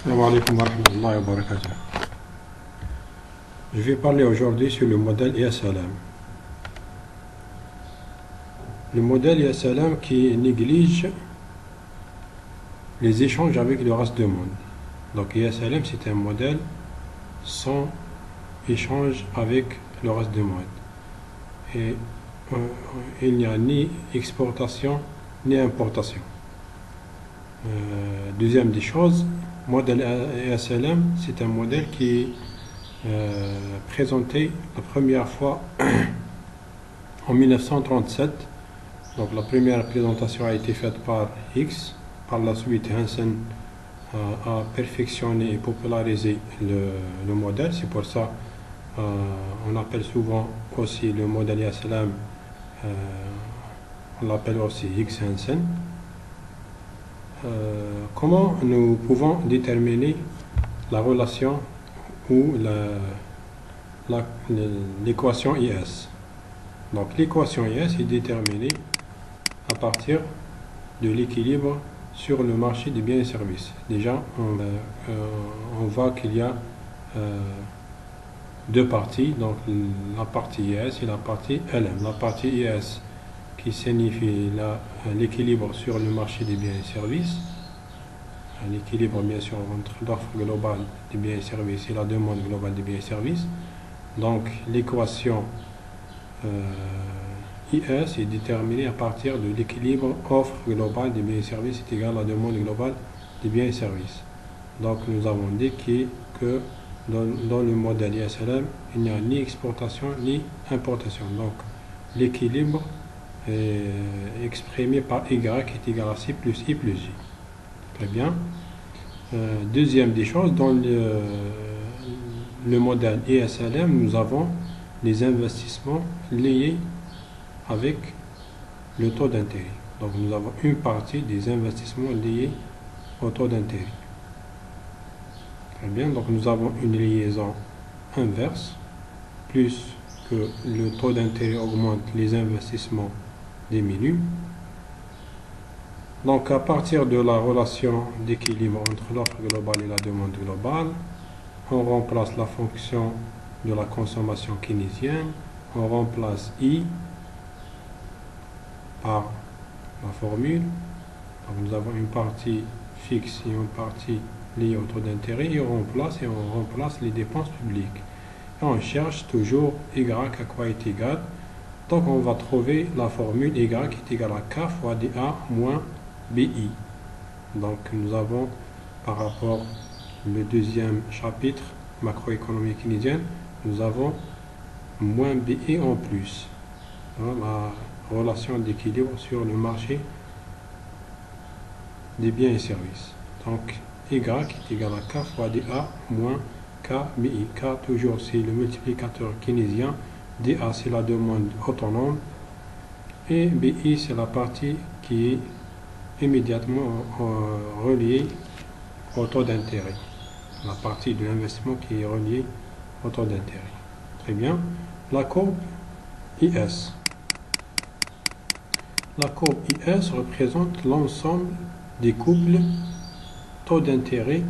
Assalamu alaikum wa rahmatullahi wa barakatuh. Je vais parler aujourd'hui sur le modèle ISLM. Le modèle ISLM qui néglige les échanges avec le reste du monde. Donc ISLM, c'est un modèle sans échange avec le reste du monde. Et il n'y a ni exportation ni importation. Deuxième des choses, modèle ISLM, c'est un modèle qui est présenté la première fois en 1937. Donc la première présentation a été faite par Higgs. Par la suite, Hansen a perfectionné et popularisé le modèle. C'est pour ça on appelle souvent aussi le modèle ISLM, on l'appelle aussi Higgs-Hansen. Comment nous pouvons déterminer la relation ou l'équation IS? Donc l'équation IS est déterminée à partir de l'équilibre sur le marché des biens et services. Déjà, on voit qu'il y a deux parties, donc la partie IS et la partie LM. La partie IS qui signifie l'équilibre sur le marché des biens et services, l'équilibre bien sûr entre l'offre globale des biens et services et la demande globale des biens et services. Donc l'équation IS est déterminée à partir de l'équilibre offre globale des biens et services est égal à la demande globale des biens et services. Donc nous avons dit que dans le modèle ISLM, il n'y a ni exportation ni importation. Donc l'équilibre est exprimé par Y est égal à C plus I plus J. Très bien. Deuxième des choses, dans le modèle ISLM, nous avons les investissements liés avec le taux d'intérêt. Donc nous avons une partie des investissements liés au taux d'intérêt. Très bien, donc nous avons une liaison inverse. Plus que le taux d'intérêt augmente, les investissements diminuent. Donc à partir de la relation d'équilibre entre l'offre globale et la demande globale, on remplace la fonction de la consommation keynésienne, on remplace I par la formule. Donc nous avons une partie fixe et une partie liée au taux d'intérêt et on remplace les dépenses publiques. Et on cherche toujours Y à quoi est égal. Donc on va trouver la formule Y est égale à K fois DA moins BI. Donc nous avons par rapport au deuxième chapitre macroéconomie keynésienne, nous avons moins BI en plus. La relation d'équilibre sur le marché des biens et services. Donc Y est égal à K fois DA moins KBI. K toujours c'est le multiplicateur keynésien, DA c'est la demande autonome et BI c'est la partie qui est immédiatement reliée au taux d'intérêt. La partie de l'investissement qui est reliée au taux d'intérêt. Très bien. La courbe IS. La courbe IS représente l'ensemble des couples taux d'intérêt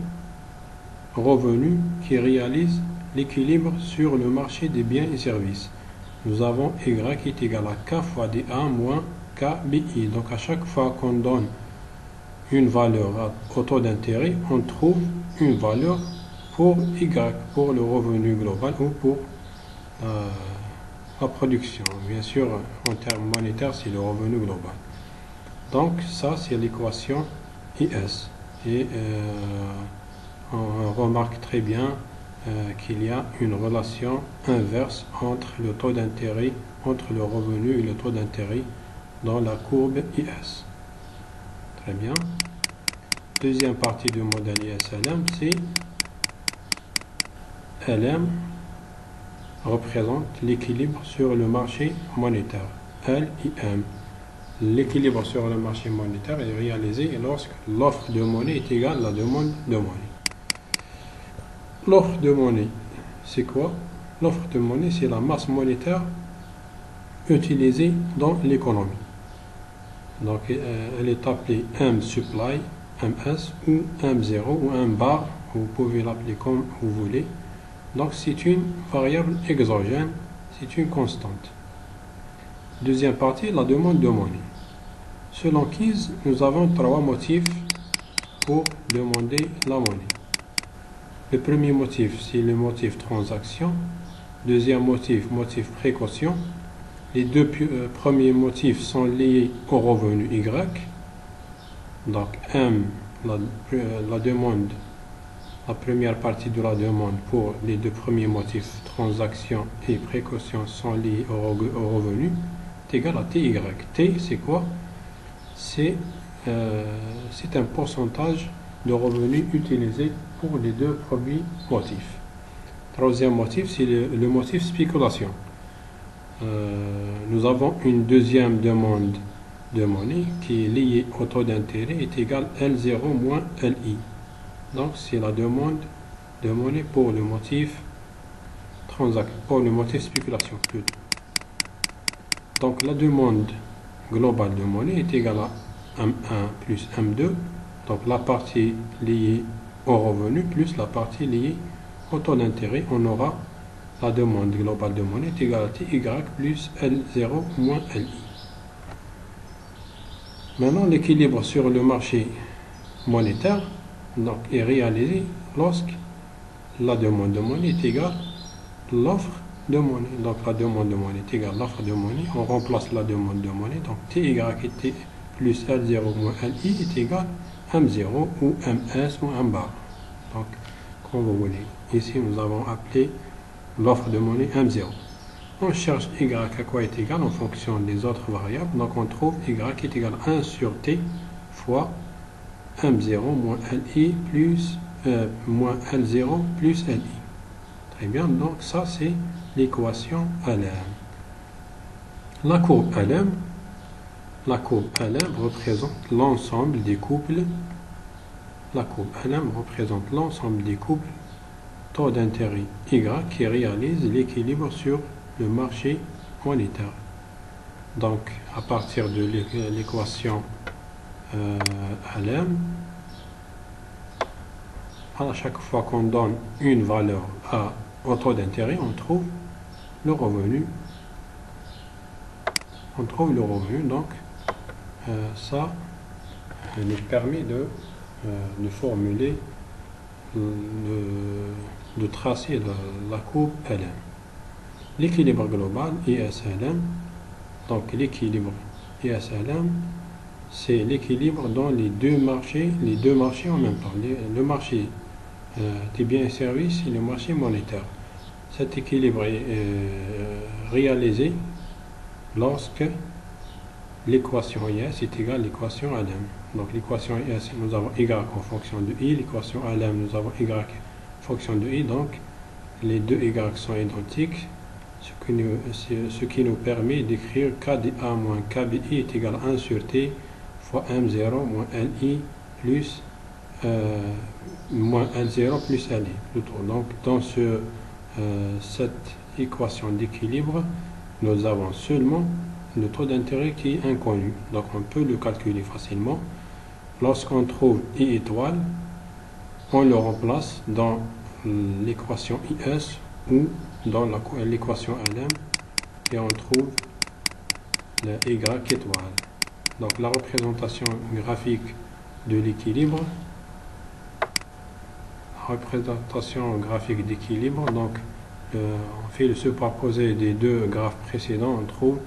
revenus qui réalisent l'équilibre sur le marché des biens et services. Nous avons Y qui est égal à K fois DA moins KBI. Donc à chaque fois qu'on donne une valeur au taux d'intérêt, on trouve une valeur pour Y, pour le revenu global ou pour la production. Bien sûr, en termes monétaires, c'est le revenu global. Donc ça, c'est l'équation IS. Et on remarque très bien qu'il y a une relation inverse entre le taux d'intérêt, entre le revenu et le taux d'intérêt dans la courbe IS. Très bien. Deuxième partie du modèle ISLM, c'est LM représente l'équilibre sur le marché monétaire. LIM. L'équilibre sur le marché monétaire est réalisé lorsque l'offre de monnaie est égale à la demande de monnaie. L'offre de monnaie, c'est quoi? L'offre de monnaie, c'est la masse monétaire utilisée dans l'économie. Donc, elle est appelée M supply, MS, ou M0, ou M bar, vous pouvez l'appeler comme vous voulez. Donc c'est une variable exogène, c'est une constante. Deuxième partie, la demande de monnaie. Selon Keyes, nous avons 3 motifs pour demander la monnaie. Le premier motif, c'est le motif transaction. Deuxième motif, motif précaution. Les deux premiers motifs sont liés au revenu Y. Donc M, la demande, la première partie de la demande pour les deux premiers motifs, transaction et précaution, sont liés au revenu, est égal à TY. T, c'est quoi? C'est un pourcentage de revenus utilisé pour les deux premiers motifs. Troisième motif, c'est le motif spéculation. Nous avons une deuxième demande de monnaie qui est liée au taux d'intérêt est égal à L0 moins LI. Donc c'est la demande de monnaie pour le motif transaction, pour le motif spéculation plutôt. Donc la demande globale de monnaie est égale à M1 plus M2. Donc la partie liée au revenu plus la partie liée au taux d'intérêt. On aura la demande globale de monnaie est égale à TY plus L0 moins LI. Maintenant, l'équilibre sur le marché monétaire donc, est réalisé lorsque la demande de monnaie est égale à l'offre de monnaie. Donc la demande de monnaie est égale à l'offre de monnaie. On remplace la demande de monnaie. Donc TY était plus L0 moins LI est égal à M0 ou MS ou M bar. Donc, comme vous voulez. Ici, nous avons appelé l'offre de monnaie M0. On cherche Y à quoi est égal en fonction des autres variables. Donc on trouve Y est égal à 1 sur T fois M0 moins LI plus moins L0 plus LI. Très bien, donc ça c'est l'équation LM. La courbe LM représente l'ensemble des couples. La courbe LM représente l'ensemble des couples taux d'intérêt Y qui réalise l'équilibre sur le marché monétaire. Donc, à partir de l'équation LM, à chaque fois qu'on donne une valeur au taux d'intérêt, on trouve le revenu. Donc ça nous permet de formuler, de tracer la courbe LM. L'équilibre global ISLM, donc l'équilibre ISLM, c'est l'équilibre dans les deux marchés en même temps, le marché des biens et services et le marché monétaire. Cet équilibre est réalisé lorsque l'équation IS est égale à l'équation LM. Donc l'équation IS, nous avons Y en fonction de I, l'équation LM, nous avons Y en fonction de I, donc les deux Y sont identiques, ce qui nous permet d'écrire KDA moins KBI est égal à 1 sur T fois M0 moins LI plus moins L0 plus LI. Donc dans cette équation d'équilibre, nous avons seulement le taux d'intérêt qui est inconnu. Donc on peut le calculer facilement. Lorsqu'on trouve I étoile, on le remplace dans l'équation IS ou dans l'équation LM et on trouve le Y étoile. Donc la représentation graphique de l'équilibre, donc on fait le superposé des deux graphes précédents, on trouve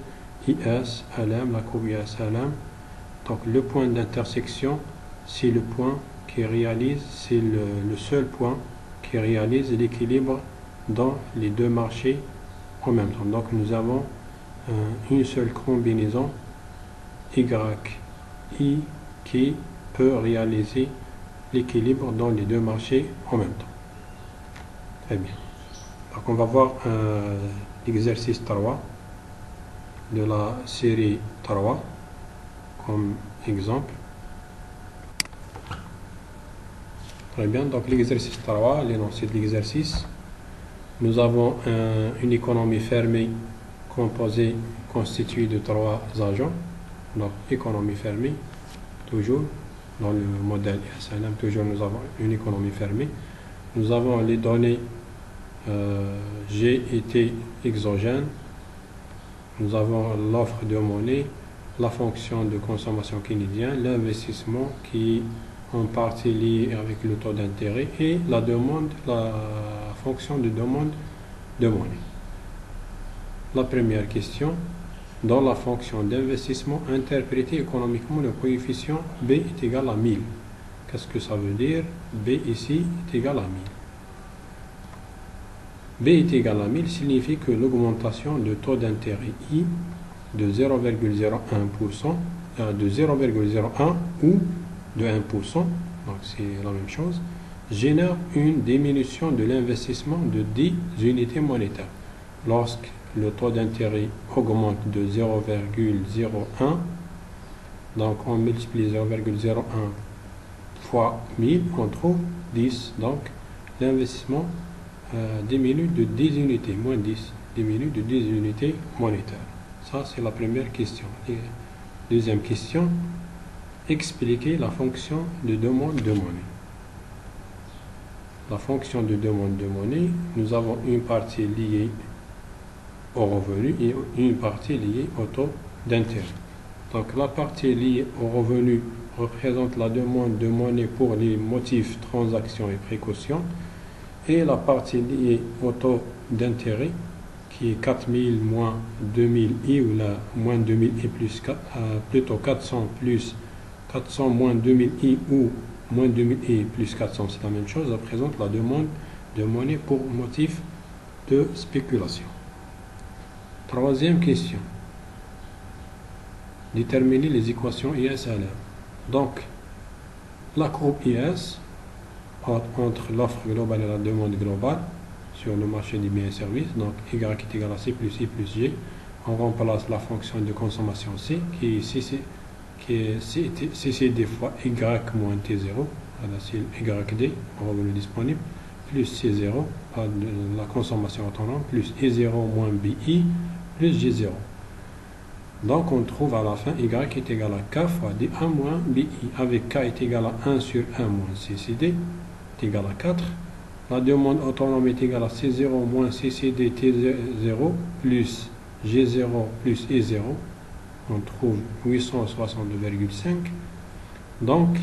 IS, LM, la courbe IS, LM. Donc le point d'intersection, c'est le point qui réalise, c'est le seul point qui réalise l'équilibre dans les deux marchés en même temps. Donc nous avons une seule combinaison YI qui peut réaliser l'équilibre dans les deux marchés en même temps. Très bien. Donc on va voir l'exercice 3 de la série 3 comme exemple. Très bien, donc l'exercice 3, l'énoncé de l'exercice. Nous avons une économie fermée constituée de 3 agents. Donc économie fermée, toujours dans le modèle ISLM, toujours nous avons une économie fermée. nous avons les données G et T exogènes, nous avons l'offre de monnaie, la fonction de consommation keynésienne, l'investissement qui est en partie lié avec le taux d'intérêt et la demande, la fonction de demande de monnaie. La première question, dans la fonction d'investissement, interprétez économiquement le coefficient B est égal à 1000. Qu'est-ce que ça veut dire? B ici est égal à 1000. B est égal à 1000 signifie que l'augmentation de taux d'intérêt I de 0,01%, de 0,01 ou de 1%, donc c'est la même chose, génère une diminution de l'investissement de 10 unités monétaires. Lorsque le taux d'intérêt augmente de 0,01, donc on multiplie 0,01 fois 1000, on trouve 10, donc l'investissement diminue de 10 unités, moins 10, diminue de 10 unités monétaires. Ça, c'est la première question. Et deuxième question, expliquer la fonction de demande de monnaie. La fonction de demande de monnaie, nous avons une partie liée au revenu et une partie liée au taux d'intérêt. Donc la partie liée au revenu représente la demande de monnaie pour les motifs, transactions et précautions, et la partie liée au taux d'intérêt qui est 4000 moins 2000 I ou là moins 2000 I plus plutôt 400 plus 400 moins 2000 I ou moins 2000 I plus 400, c'est la même chose, représente la demande de monnaie pour motif de spéculation. Troisième question. Déterminer les équations IS-LM. Donc, la courbe IS entre l'offre globale et la demande globale sur le marché des biens et services, donc Y est égal à C plus I plus G, on remplace la fonction de consommation C qui est CCD fois Y moins T0, voilà, c'est YD, revenu disponible, plus C0, la consommation autonome, plus E0 moins BI, plus G0. Donc on trouve à la fin Y est égal à K fois DA moins BI, avec K est égal à 1 sur 1 moins CCD, est égal à 4. La demande autonome est égale à C0 moins CCD T0 plus G0 plus E0. On trouve 862,5. Donc,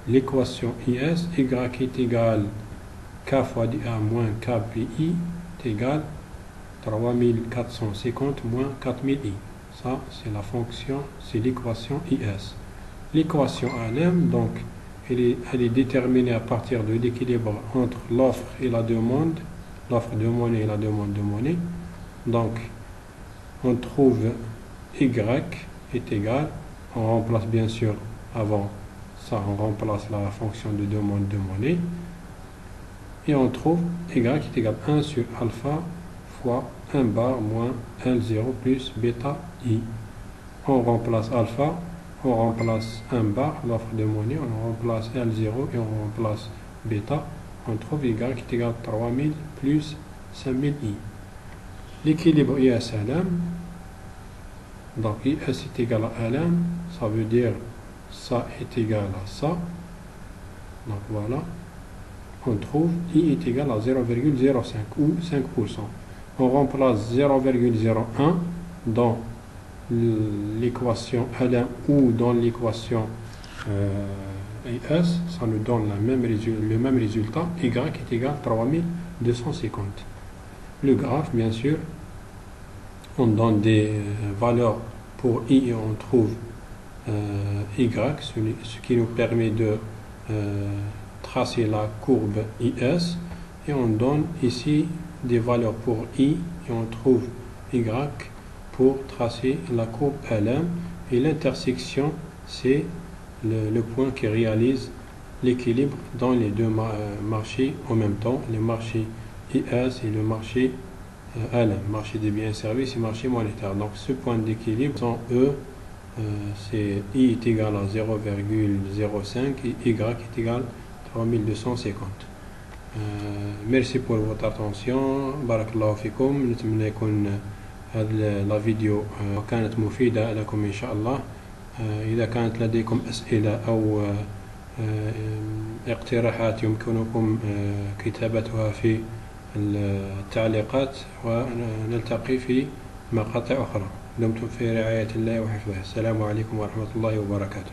l'équation IS, Y est égal K fois DA moins KPI est égal 3450 moins 4000I. Ça, c'est la fonction, c'est l'équation IS. L'équation ALM, donc, elle est déterminée à partir de l'équilibre entre l'offre et la demande, l'offre de monnaie et la demande de monnaie. Donc, on trouve Y est égal, on remplace bien sûr avant ça, on remplace la fonction de demande de monnaie, et on trouve Y est égal à 1 sur alpha fois 1 bar moins L0 plus bêta I. On remplace alpha, on remplace 1 bar, l'offre de monnaie, on remplace L0 et on remplace bêta, on trouve Y qui est égal à 3000 plus 5000I. L'équilibre IS-LM, donc IS est égal à LM, ça veut dire ça est égal à ça, donc voilà, on trouve I est égal à 0,05 ou 5%. On remplace 0,01 dans l'équation LM ou dans l'équation IS, ça nous donne le même résultat, Y est égal à 3250. Le graphe, bien sûr, on donne des valeurs pour I et on trouve Y, ce qui nous permet de tracer la courbe IS, et on donne ici des valeurs pour I et on trouve Y pour tracer la courbe LM, et l'intersection c'est le point qui réalise l'équilibre dans les deux marchés en même temps, le marché IS et le marché LM, marché des biens et services et marché monétaire. Donc ce point d'équilibre sont E, c'est I est égal à 0,05 et Y est égal à 3250. Merci pour votre attention. بارك فيكم. نتمنى يكون هذه الفيديو كانت مفيدة لكم إن شاء الله. إذا كانت لديكم أسئلة أو اقتراحات يمكنكم كتابتها في التعليقات، ونلتقي في مقاطع أخرى. دمتم في رعاية الله وحفظه. السلام عليكم ورحمة الله وبركاته.